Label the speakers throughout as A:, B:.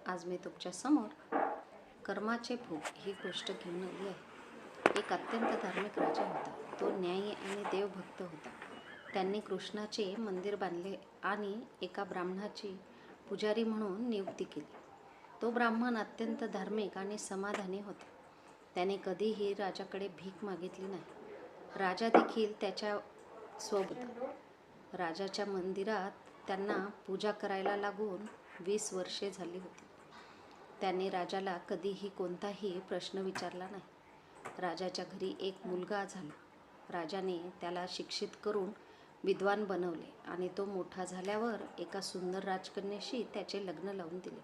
A: आज मी तुमच्या समोर कर्माचे भोग ही गोष्ट घेऊन आली आहे. एक अत्यंत धार्मिक राजा होता. तो न्यायी आणि देवभक्त होता. त्यांनी कृष्णाचे मंदिर बांधले आणि एका ब्राह्मणाची पुजारी म्हणून नियुक्ती केली. तो ब्राह्मण अत्यंत धार्मिक आणि समाधानी होता. त्याने कधीही राजाकडे भीक मागितली नाही. राजा देखील त्याच्या सोबत होता. राजाच्या मंदिरात त्यांना पूजा करायला लागून 20 वर्षे झाली होती. त्याने राजाला कधीही कोणताही प्रश्न विचारला नाही. राजाच्या घरी एक मुलगा झाला. राजाने त्याला शिक्षित करून विद्वान बनवले आणि तो मोठा झाल्यावर एका सुंदर राजकन्येशी त्याचे लग्न लावून दिले.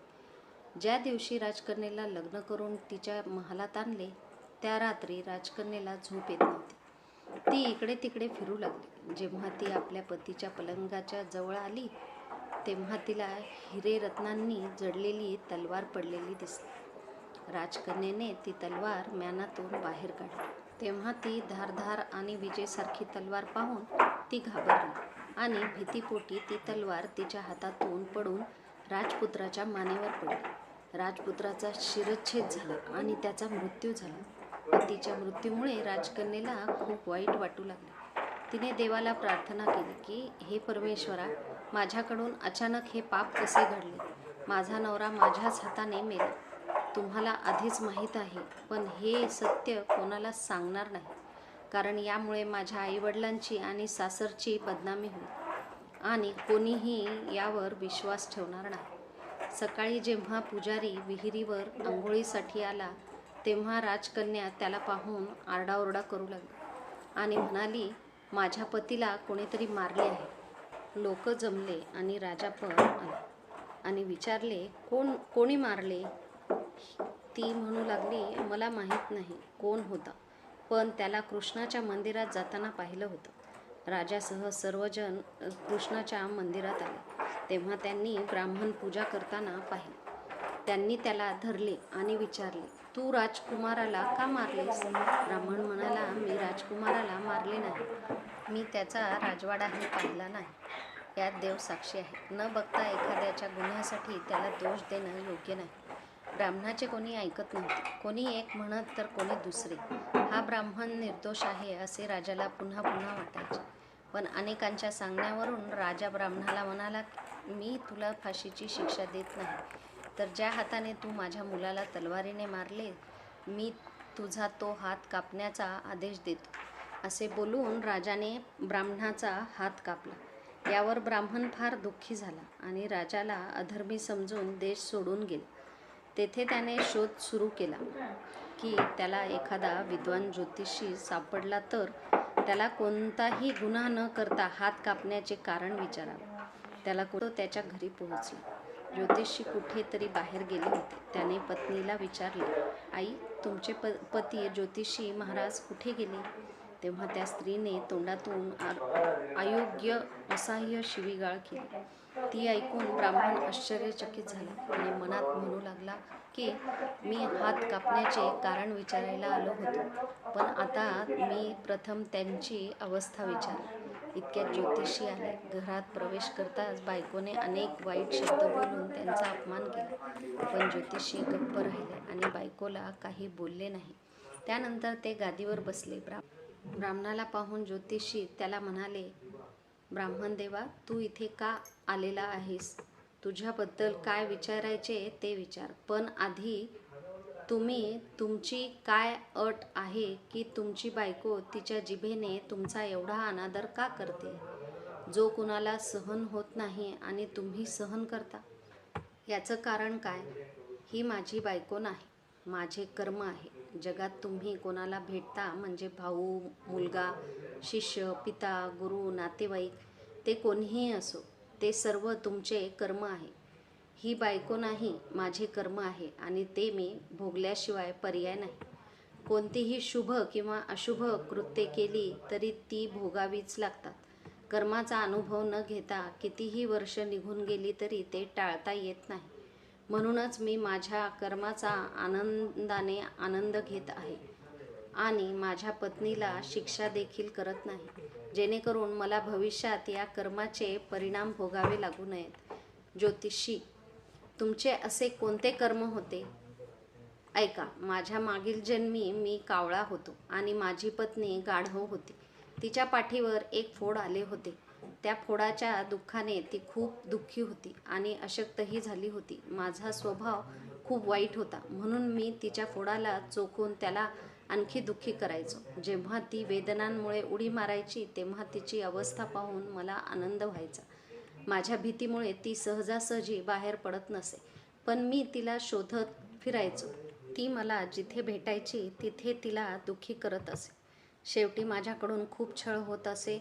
A: ज्या दिवशी राजकन्येला लग्न करून तिच्या महालात आणले, त्या रात्री राजकन्येला झोप येत नव्हती. ती इकडे तिकडे फिरू लागली. जेव्हा ती आपल्या पतीच्या पलंगाच्या जवळ आली, तेव्हा तिला हिरे रत्नांनी जडलेली तलवार पडलेली दिसली. राजकन्येने ती तलवार म्यानातून बाहेर काढली. तेव्हा ती धारधार आणि विजेसारखी तलवार पाहून ती घाबरली आणि भीतीपोटी ती तलवार तिच्या हातातून पडून राजपुत्राच्या मानेवर पडली. राजपुत्राचा शिरच्छेद झाला आणि त्याचा मृत्यू झाला. पतीच्या मृत्यूमुळे राजकन्येला खूप वाईट वाटू लागले. तिने देवाला प्रार्थना केली की, हे परमेश्वरा, माझ्याकडून अचानक हे पाप कसे घडले? माझा नवरा माझ्याच हाताने मेला. तुम्हाला आधीच माहीत आहे, पण हे सत्य कोणाला सांगणार नाही, कारण यामुळे माझ्या आईवडिलांची आणि सासरची बदनामी होईल आणि कोणीही यावर विश्वास ठेवणार नाही. सकाळी जेव्हा पुजारी विहिरीवर आंघोळीसाठी आला, तेव्हा राजकन्या त्याला पाहून आरडाओरडा करू लागली आणि म्हणाली, माझ्या पतीला कोणीतरी मारले आहे. लोक जमले आणि राजा पण आला आणि विचारले, कोणी मारले? ती म्हणू लागली, मला माहीत नाही कोण होता, पण त्याला कृष्णाच्या मंदिरात जाताना पाहिलं होतं. राजासह सर्वजण कृष्णाच्या मंदिरात आले. तेव्हा त्यांनी ब्राह्मण पूजा करताना पाहिले. त्यांनी त्याला धरले आणि विचारले, तू राजकुमाराला का मारलेस? ब्राह्मण म्हणाला, मी राजकुमाराला मारले नाही. मी त्याचा राजवाडाही पाहिला नाही. यात देव साक्षी आहे. न बघता एखाद्याच्या गुन्ह्यासाठी त्याला दोष देणं योग्य नाही. ब्राह्मणाचे कोणी ऐकत नव्हते. कोणी एक म्हणत तर कोणी दुसरे. हा ब्राह्मण निर्दोष आहे असे राजाला पुन्हा पुन्हा वाटायचे. पण अनेकांच्या सांगण्यावरून राजा ब्राह्मणाला म्हणाला, मी तुला फाशीची शिक्षा देत नाही, तर ज्या हाताने तू माझ्या मुलाला तलवारीने मारले, मी तुझा तो हात कापण्याचा आदेश देतो. असे बोलून राजाने ब्राह्मणाचा हात कापला. यावर ब्राह्मण फार दुःखी झाला आणि राजाला अधर्मी समजून देश सोडून गेला. तेथे त्याने शोध सुरू केला की त्याला एखादा विद्वान ज्योतिषी सापडला तर त्याला कोणताही गुन्हा न करता हात कापण्याचे कारण विचारावे. त्याला त्याच्या घरी पोहोचला. ज्योतिषी कुठेतरी बाहेर गेले होते. त्याने पत्नीला विचारले, आई, तुमचे पती ज्योतिषी महाराज कुठे गेले? तेव्हा त्या स्त्रीने तोंडातून अयोग्य असह्य शिवीगाळ केली. ती ऐकून ब्राह्मण आश्चर्यचकित झाला आणि मनात म्हणू लागला की, मी हात कापण्याचे कारण विचारायला आलो होतो, पण आता मी प्रथम त्यांची अवस्था विचारली. इतक्यात ज्योतिषी आले. घरात प्रवेश करताच बायकोने अनेक वाईट शब्द बोलून त्यांचा अपमान केला, पण ज्योतिषी गप्प राहिले आणि बायकोला काही बोलले नाही. त्यानंतर ते गादीवर बसले. ब्राह्मणाला पाहून ज्योतिषी त्याला म्हणाले, ब्राह्मण देवा, तू इथे का आलेला आहेस? तुझ्याबद्दल काय विचारायचे ते विचार, पण आधी तुमची काय अट आहे की तुमची बायको तिच्या जिभेने तुमचा एवढा अनादर का करते, जो कुणाला सहन होत नाही आणि तुम्ही सहन करता? याचं कारण काय? ही माझी बायको नाही, माझे कर्म आहे. जगात तुम्ही कोणाला भेटता म्हणजे भाऊ, मुलगा, शिष्य, पिता, गुरु, नातेवाईक, ते कोणीही असो, ते सर्व तुमचे कर्म आहे. ही बायको नाही, माझे कर्म आहे आणि ते मी भोगल्याशिवाय पर्याय नाही. कोणतीही शुभ किंवा अशुभ कृत्ये केली तरी ती भोगावीच लागतात. कर्माचा अनुभव न घेता कितीही वर्ष निघून गेली तरी ते टाळता येत नाही. म्हणूनच मी माझ्या कर्माचा आनंदाने आनंद घेत आहे आणि माझ्या पत्नीला शिक्षा देखील करत नाही, जेणेकरून मला भविष्यात या कर्माचे परिणाम भोगावे लागू नयेत. ज्योतिषी तुमचे असे कोणते कर्म होते? ऐका, माझ्या मागील जन्मी मी कावळा होतो आणि माझी पत्नी गाढव होती. तिच्या पाठीवर एक फोड आले होते. त्या फोडाच्या दुःखाने ती खूप दुःखी होती आणि अशक्तही झाली होती. माझा स्वभाव खूप वाईट होता, म्हणून मी तिच्या फोडाला चोखून त्याला आणखी दुःखी करायचो. जेव्हा ती वेदनांमुळे उडी मारायची तेव्हा तिची अवस्था पाहून मला आनंद व्हायचा. माझ्या भीतीमुळे ती सहजासहजी बाहेर पडत नसे, पण मी तिला शोधत फिरायचो. ती मला जिथे भेटायची तिथे तिला दुःखी करत असे. शेवटी माझ्याकडून खूप छळ होत असे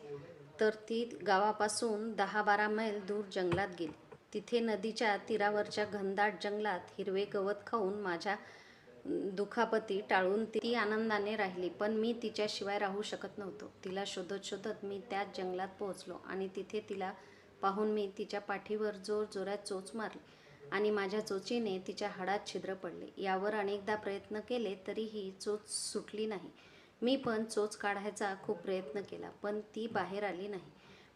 A: तर ती गावापासून 10-12 मैल दूर जंगलात गेली. तिथे नदीच्या तीरावरच्या घनदाट जंगलात हिरवे गवत खाऊन माझ्या दुखापती टाळून ती आनंदाने राहिली. पण मी तिच्याशिवाय राहू शकत नव्हतो. तिला शोधत शोधत मी त्याच जंगलात पोहोचलो आणि तिथे तिला पाहून मी तिच्या पाठीवर जोरजोरात चोच मारली आणि माझ्या चोचीने तिच्या हाडात छिद्र पडले. यावर अनेकदा प्रयत्न केले तरीही चोच सुटली नाही. मी पण चोच काढायचा खूप प्रयत्न केला, पण ती बाहेर आली नाही.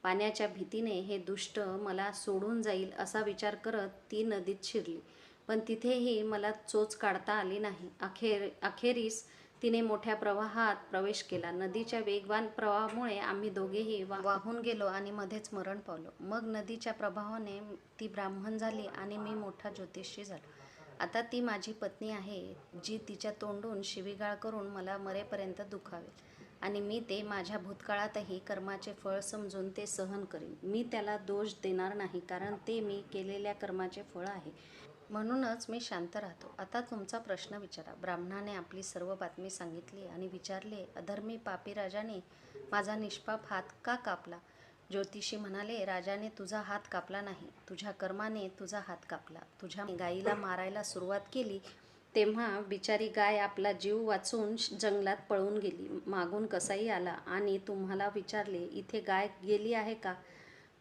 A: पाण्याच्या भीतीने हे दुष्ट मला सोडून जाईल असा विचार करत ती नदीत शिरली, पण तिथेही मला चोच काढता आली नाही. अखेरीस तिने मोठ्या प्रवाहात प्रवेश केला. नदीच्या वेगवान प्रवाहामुळे आम्ही दोघेही वाहून गेलो आणि मध्येच मरण पावलो. मग नदीच्या प्रभावाने ती ब्राह्मण झाली आणि मी मोठा ज्योतिषी झालो. आता ती माझी पत्नी आहे, जी तिच्या तोंडून शिवीगाळ करून मला मरेपर्यंत दुखावेल आणि मी ते माझ्या भूतकाळातही कर्माचे फळ समजून ते सहन करीन. मी त्याला दोष देणार नाही, कारण ते मी केलेल्या कर्माचे फळ आहे. म्हणूनच मी शांत राहतो. आता तुमचा प्रश्न विचारा. ब्राह्मणाने आपली सर्व बातमी सांगितली आणि विचारले, अधर्मी पापी राजाने माझा निष्पाप हात का कापला? ज्योतिषी म्हणाले, राजाने तुझा हात कापला नाही, तुझ्या कर्माने तुझा हात कापला. तुझ्या गायीला मारायला सुरुवात केली तेव्हा बिचारी गाय आपला जीव वाचवून जंगलात पळून गेली. मागून कसाई आला आणि तुम्हाला विचारले, इथे गाय गेली आहे का?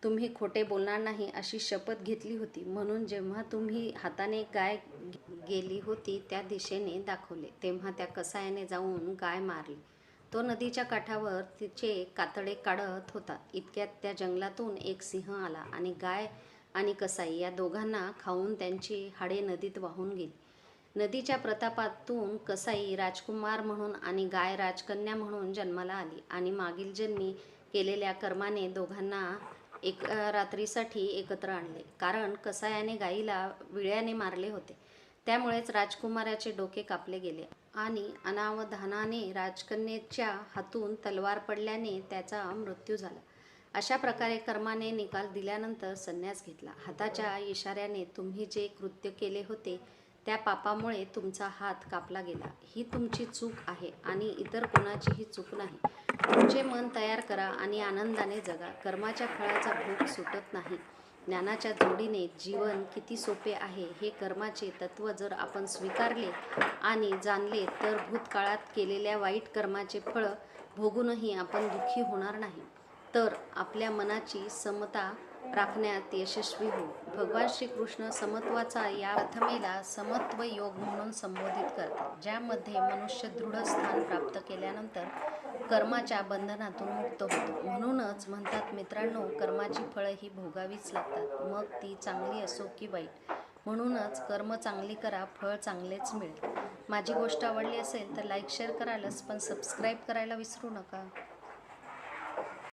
A: तुम्ही खोटे बोलणार नाही अशी शपथ घेतली होती, म्हणून जेव्हा तुम्ही हाताने गाय गेली होती त्या दिशेने दाखवले तेव्हा त्या कसायाने जाऊन गाय मारली. तो नदीच्या काठावर तिचे कातडे काढत होता. इतक्यात त्या जंगलातून एक सिंह आला आणि गाय आणि कसाई या दोघांना खाऊन त्यांची हाडे नदीत वाहून गेली. नदीच्या प्रतापातून कसाई राजकुमार म्हणून आणि गाय राजकन्या म्हणून जन्माला आली आणि मागील जन्मी केलेल्या कर्माने दोघांना एका रात्रीसाठी एकत्र आणले. कारण कसायाने गायीला विळ्याने मारले होते, त्यामुळेच राजकुमाराचे डोके कापले गेले आणि अनावधानाने राजकन्येच्या हातून तलवार पडल्याने त्याचा मृत्यू झाला. अशा प्रकारे कर्माने निकाल दिल्यानंतर संन्यास घेतला. हाताच्या इशाऱ्याने तुम्ही जे कृत्य केले होते त्या पापामुळे तुमचा हात कापला गेला. ही तुमची चूक आहे आणि इतर कोणाचीही चूक नाही. तुमचे मन तयार करा आणि आनंदाने जगा. कर्माच्या फळाचा भोग सुटत नाही. ज्ञानाच्या जोडीने जीवन किती सोपे आहे हे कर्माचे तत्त्व जर आपण स्वीकारले आणि जाणले तर भूतकाळात केलेल्या वाईट कर्माचे फळ भोगूनही आपण दुःखी होणार नाही, तर आपल्या मनाची समता राखण्यात यशस्वी होऊ. भगवान श्रीकृष्ण समत्वाचा या प्रथमेला समत्व योग म्हणून संबोधित करतात, ज्यामध्ये मनुष्य दृढ स्थान प्राप्त केल्यानंतर कर्माच्या बंधनातून मुक्त होतो. म्हणूनच म्हणतात मित्रांनो, कर्माची फळं ही भोगावीच लागतात, मग ती चांगली असो की वाईट. म्हणूनच कर्म चांगली करा, फळ चांगलेच मिळेल. माझी गोष्ट आवडली असेल तर लाईक शेअर करालच, पण सबस्क्राईब करायला विसरू नका.